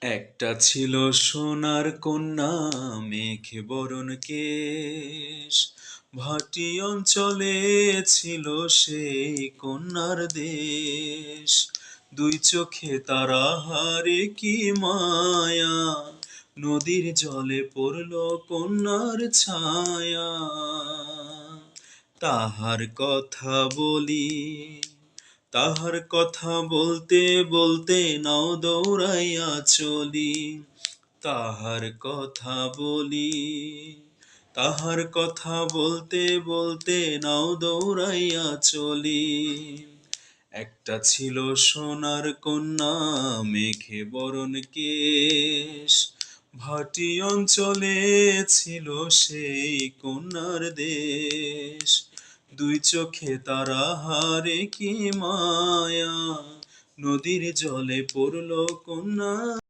একটা ছিল সোনার কন্যা মেঘ বরণ কেশ, ভাটি অঞ্চলে ছিল সেই কন্যার দেশ। দুই চোখে তারা হারে কি মায়া, নদীর জলে পড়ল কন্যার ছায়া। তাহার কথা বলি, তাহার কথা বলতে বলতে নাও দৌড়াইয়া চলি। তাহার কথা বলি, তাহার কথা বলতে বলতে নাও দৌড়াইয়া চলি। একটা ছিল সোনার কন্যা মেঘে বরণ কেশ, ভাটি অঞ্চলে ছিল সেই কন্যার দেশ। দুই চোখে তারা হারে কি মায়া, নদীর জলে পড়ল কন্যা।